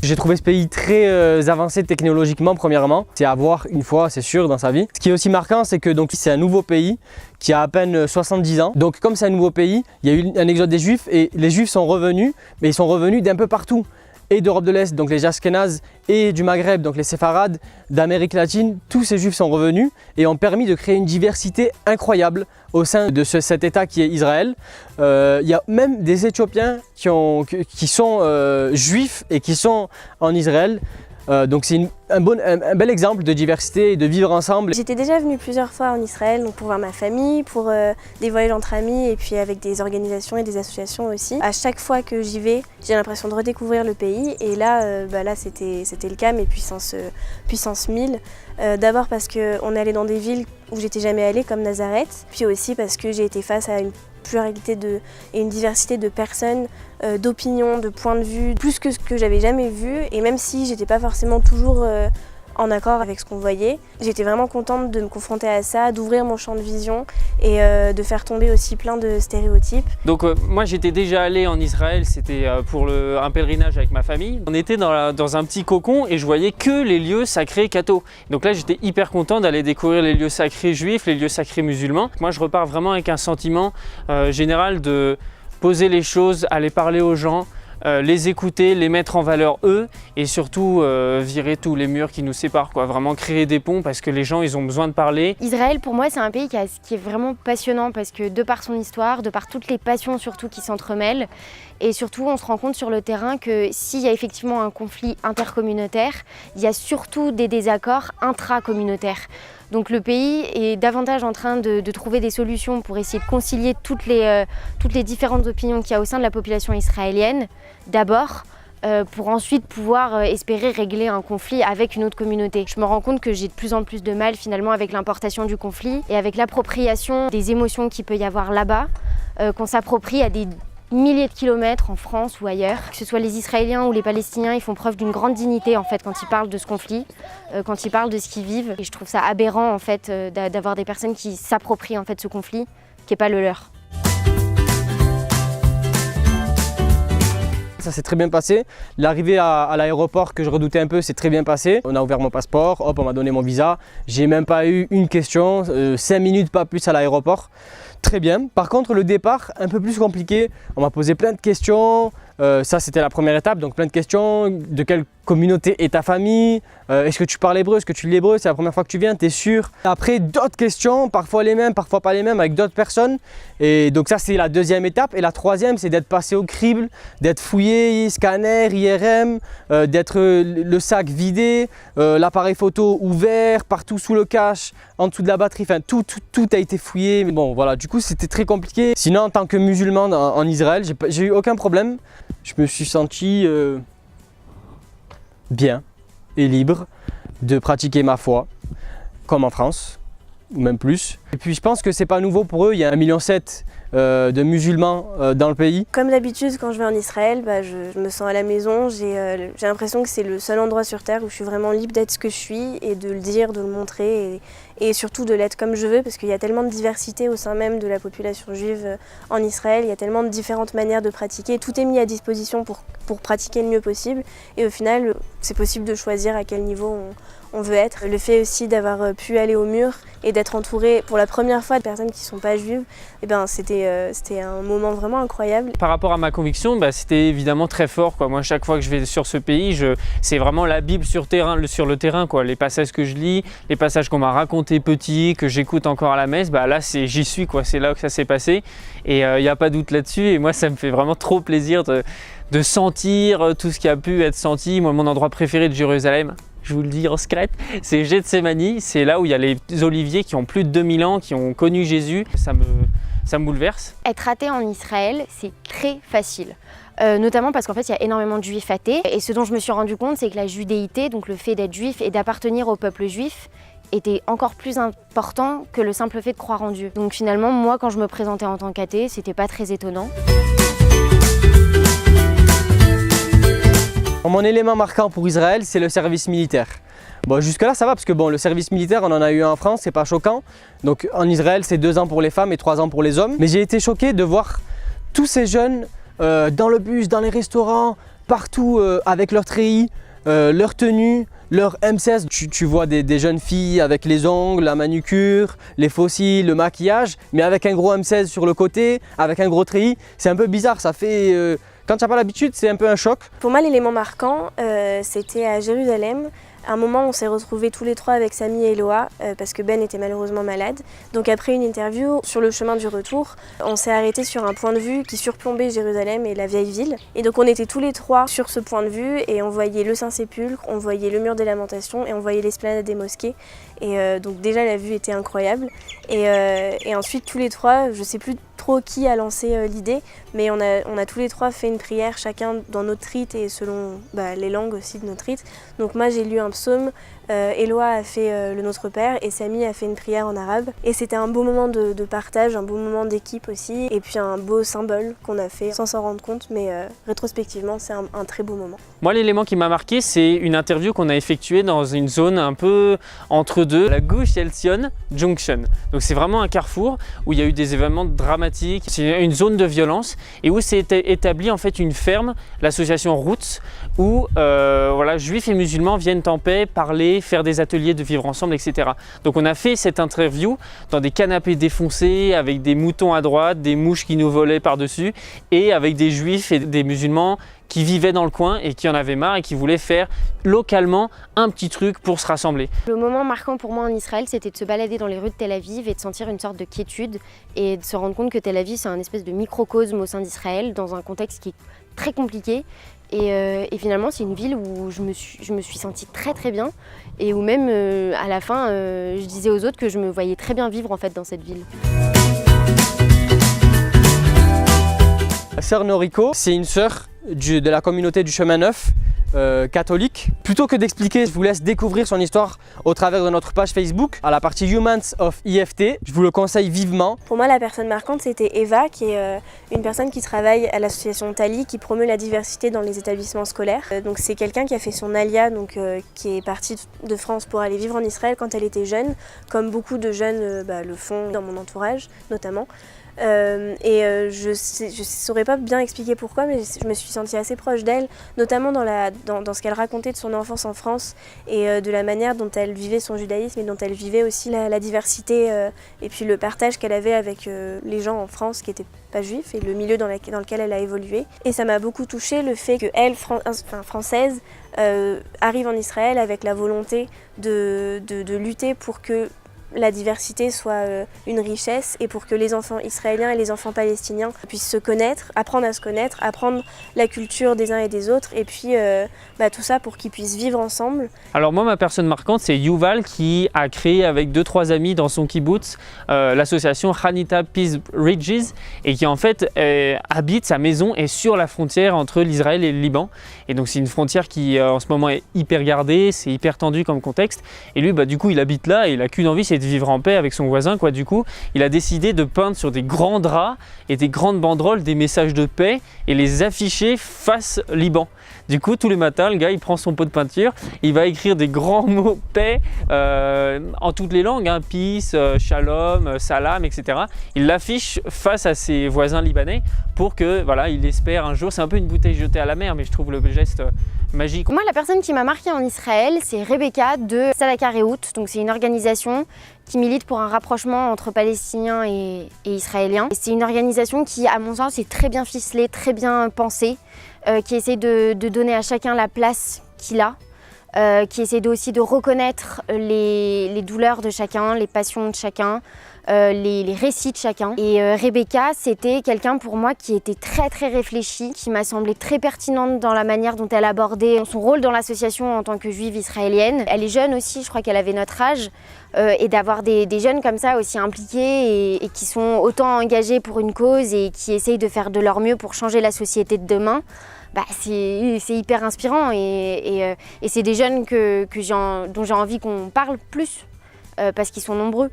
J'ai trouvé ce pays très avancé technologiquement premièrement. C'est à voir une fois, c'est sûr, dans sa vie. Ce qui est aussi marquant, c'est que c'est un nouveau pays qui a à peine 70 ans. Donc comme c'est un nouveau pays, il y a eu un exode des Juifs et les Juifs sont revenus, mais ils sont revenus d'un peu partout. Et d'Europe de l'Est, donc les Ashkénazes, et du Maghreb, donc les Séfarades, d'Amérique latine, tous ces Juifs sont revenus et ont permis de créer une diversité incroyable au sein de cet État qui est Israël. Il y a même des Éthiopiens qui sont juifs et qui sont en Israël. Donc c'est un bel exemple de diversité et de vivre ensemble. J'étais déjà venue plusieurs fois en Israël donc pour voir ma famille, pour des voyages entre amis et puis avec des organisations et des associations aussi. À chaque fois que j'y vais, j'ai l'impression de redécouvrir le pays et là, là c'était le cas, mais puissance 1000. D'abord parce qu'on est allé dans des villes où j'étais jamais allée comme Nazareth, puis aussi parce que j'ai été face à une pluralité et une diversité de personnes, d'opinions, de points de vue, plus que ce que j'avais jamais vu. Et même si j'étais pas forcément toujours en accord avec ce qu'on voyait, j'étais vraiment contente de me confronter à ça, d'ouvrir mon champ de vision et de faire tomber aussi plein de stéréotypes. Donc moi j'étais déjà allé en Israël, c'était pour un pèlerinage avec ma famille. On était dans un petit cocon et je voyais que les lieux sacrés catho. Donc là j'étais hyper content d'aller découvrir les lieux sacrés juifs, les lieux sacrés musulmans. Moi je repars vraiment avec un sentiment général de poser les choses, aller parler aux gens, les écouter, les mettre en valeur eux et surtout virer tous les murs qui nous séparent, quoi. Vraiment créer des ponts parce que les gens ils ont besoin de parler. Israël pour moi c'est un pays qui est vraiment passionnant parce que de par son histoire, de par toutes les passions surtout qui s'entremêlent et surtout on se rend compte sur le terrain que s'il y a effectivement un conflit intercommunautaire, il y a surtout des désaccords intracommunautaires. Donc le pays est davantage en train de trouver des solutions pour essayer de concilier toutes les différentes opinions qu'il y a au sein de la population israélienne, d'abord, pour ensuite pouvoir espérer régler un conflit avec une autre communauté. Je me rends compte que j'ai de plus en plus de mal finalement avec l'importation du conflit et avec l'appropriation des émotions qu'il peut y avoir là-bas, qu'on s'approprie à des milliers de kilomètres en France ou ailleurs. Que ce soit les Israéliens ou les Palestiniens, ils font preuve d'une grande dignité en fait quand ils parlent de ce conflit, quand ils parlent de ce qu'ils vivent. Et je trouve ça aberrant en fait d'avoir des personnes qui s'approprient en fait ce conflit qui n'est pas le leur. Ça s'est très bien passé. L'arrivée à l'aéroport que je redoutais un peu, c'est très bien passé. On a ouvert mon passeport, hop, on m'a donné mon visa. J'ai même pas eu une question, 5 minutes pas plus à l'aéroport. Très bien. Par contre, le départ, un peu plus compliqué. On m'a posé plein de questions. Ça, c'était la première étape. Donc, plein de questions. De quelle communauté est ta famille? Est-ce que tu parles hébreu? Est-ce que tu lis l'hébreu? C'est la première fois que tu viens, t'es sûr? Après, d'autres questions, parfois les mêmes, parfois pas les mêmes, avec d'autres personnes. Et donc, ça, c'est la deuxième étape. Et la troisième, c'est d'être passé au crible, d'être fouillé, scanner, IRM, d'être le sac vidé, l'appareil photo ouvert, partout sous le cache, en dessous de la batterie. Enfin, tout a été fouillé. Mais bon, voilà. Du coup, c'était très compliqué. Sinon, en tant que musulman en Israël, j'ai eu aucun problème. Je me suis senti bien et libre de pratiquer ma foi, comme en France, ou même plus. Et puis je pense que c'est pas nouveau pour eux, il y a 1,7 million de musulmans dans le pays. Comme d'habitude quand je vais en Israël, je me sens à la maison, j'ai l'impression que c'est le seul endroit sur terre où je suis vraiment libre d'être ce que je suis et de le dire, de le montrer et surtout de l'être comme je veux parce qu'il y a tellement de diversité au sein même de la population juive en Israël, il y a tellement de différentes manières de pratiquer, tout est mis à disposition pour pratiquer le mieux possible et au final c'est possible de choisir à quel niveau on veut être. Le fait aussi d'avoir pu aller au mur et d'être entouré pour la première fois de personnes qui ne sont pas juives, c'était un moment vraiment incroyable. Par rapport à ma conviction, c'était évidemment très fort, quoi. Moi, chaque fois que je vais sur ce pays, c'est vraiment la Bible sur le terrain, quoi. Les passages que je lis, les passages qu'on m'a racontés petit, que j'écoute encore à la messe, là, j'y suis, quoi. C'est là que ça s'est passé et il n'y a pas de doute là-dessus. Et moi, ça me fait vraiment trop plaisir de sentir tout ce qui a pu être senti. Moi, mon endroit préféré de Jérusalem, je vous le dis en secret, c'est Gethsémani. C'est là où il y a les oliviers qui ont plus de 2000 ans, qui ont connu Jésus. Ça me bouleverse. Être athée en Israël, c'est très facile. Notamment parce qu'en fait, il y a énormément de juifs athées. Et ce dont je me suis rendu compte, c'est que la judéité, donc le fait d'être juif et d'appartenir au peuple juif, était encore plus important que le simple fait de croire en Dieu. Donc finalement, moi, quand je me présentais en tant qu'athée, c'était pas très étonnant. Mon élément marquant pour Israël, c'est le service militaire. Bon, jusque là ça va parce que le service militaire on en a eu un en France, c'est pas choquant. Donc en Israël c'est 2 ans pour les femmes et 3 ans pour les hommes. Mais j'ai été choqué de voir tous ces jeunes dans le bus, dans les restaurants, partout avec leur treillis, leur tenue, leur M16. Tu vois des jeunes filles avec les ongles, la manucure, les faux cils, le maquillage, mais avec un gros M16 sur le côté, avec un gros treillis. C'est un peu bizarre, ça fait... quand tu n'as pas l'habitude, c'est un peu un choc. Pour moi, l'élément marquant, c'était à Jérusalem. À un moment, on s'est retrouvés tous les trois avec Samy et Eloa parce que Ben était malheureusement malade. Donc après une interview, sur le chemin du retour, on s'est arrêté sur un point de vue qui surplombait Jérusalem et la vieille ville. Et donc on était tous les trois sur ce point de vue et on voyait le Saint-Sépulcre, on voyait le mur des Lamentations et on voyait l'esplanade des mosquées. Et donc déjà la vue était incroyable. Et ensuite tous les trois, je ne sais plus trop qui a lancé l'idée, mais on a tous les trois fait une prière chacun dans notre rite et selon les langues aussi de notre rite. Donc moi j'ai lu un psaume, Eloa a fait le Notre Père et Samy a fait une prière en arabe. Et c'était un beau moment de partage, un beau moment d'équipe aussi, et puis un beau symbole qu'on a fait sans s'en rendre compte, mais rétrospectivement c'est un très beau moment. Moi l'élément qui m'a marqué, c'est une interview qu'on a effectuée dans une zone un peu entre deux, la Gush Etzion Junction. Donc c'est vraiment un carrefour où il y a eu des événements dramatiques, c'est une zone de violence et où s'est établie en fait une ferme, l'association Roots, où juifs et musulmans viennent en paix, parler, faire des ateliers de vivre ensemble, etc. Donc on a fait cette interview dans des canapés défoncés, avec des moutons à droite, des mouches qui nous volaient par-dessus, et avec des juifs et des musulmans qui vivaient dans le coin et qui en avaient marre et qui voulaient faire localement un petit truc pour se rassembler. Le moment marquant pour moi en Israël, c'était de se balader dans les rues de Tel Aviv et de sentir une sorte de quiétude et de se rendre compte que Tel Aviv, c'est un espèce de microcosme au sein d'Israël, dans un contexte qui est très compliqué. Et finalement, c'est une ville où je me suis sentie très très bien et où même à la fin, je disais aux autres que je me voyais très bien vivre en fait dans cette ville. Sœur Noriko, c'est une sœur de la communauté du Chemin Neuf catholique. Plutôt que d'expliquer, je vous laisse découvrir son histoire au travers de notre page Facebook à la partie Humans of IFT. Je vous le conseille vivement. Pour moi, la personne marquante, c'était Eva, qui est une personne qui travaille à l'association Tali, qui promeut la diversité dans les établissements scolaires. Donc c'est quelqu'un qui a fait son alia, qui est partie de France pour aller vivre en Israël quand elle était jeune, comme beaucoup de jeunes le font dans mon entourage notamment. Je saurais pas bien expliquer pourquoi, mais je me suis sentie assez proche d'elle, notamment dans ce qu'elle racontait de son enfance en France et de la manière dont elle vivait son judaïsme et dont elle vivait aussi la diversité et puis le partage qu'elle avait avec les gens en France qui n'étaient pas juifs et le milieu dans lequel elle a évolué. Et ça m'a beaucoup touchée le fait qu'elle, française, arrive en Israël avec la volonté de lutter pour que la diversité soit une richesse et pour que les enfants israéliens et les enfants palestiniens puissent se connaître, apprendre à se connaître, apprendre la culture des uns et des autres et puis tout ça pour qu'ils puissent vivre ensemble. Alors moi, ma personne marquante, c'est Yuval qui a créé avec 2-3 amis dans son kibbutz l'association Hanita Peace Ridges et qui en fait habite, sa maison est sur la frontière entre l'Israël et le Liban. Et donc c'est une frontière qui en ce moment est hyper gardée, c'est hyper tendu comme contexte. Et lui, du coup, il habite là et il n'a qu'une envie, c'est de vivre en paix avec son voisin, quoi. Du coup, il a décidé de peindre sur des grands draps et des grandes banderoles des messages de paix et les afficher face Liban. Du coup, tous les matins, le gars, il prend son pot de peinture, il va écrire des grands mots paix en toutes les langues, hein, peace, shalom, salam, etc. Il l'affiche face à ses voisins libanais pour que, voilà, il espère un jour. C'est un peu une bouteille jetée à la mer, mais je trouve le geste magique. Moi, la personne qui m'a marquée en Israël, c'est Rebecca de Tzedaka Rehout. Donc, c'est une organisation qui milite pour un rapprochement entre Palestiniens et Israéliens. C'est une organisation qui, à mon sens, est très bien ficelée, très bien pensée, qui essaie de donner à chacun la place qu'il a, qui essaie aussi de reconnaître les douleurs de chacun, les passions de chacun, les récits de chacun. Et Rebecca, c'était quelqu'un pour moi qui était très très réfléchi, qui m'a semblé très pertinente dans la manière dont elle abordait son rôle dans l'association en tant que juive israélienne. Elle est jeune aussi, je crois qu'elle avait notre âge, et d'avoir des jeunes comme ça aussi impliqués et qui sont autant engagés pour une cause et qui essayent de faire de leur mieux pour changer la société de demain. C'est hyper inspirant et c'est des jeunes dont j'ai envie qu'on parle plus parce qu'ils sont nombreux.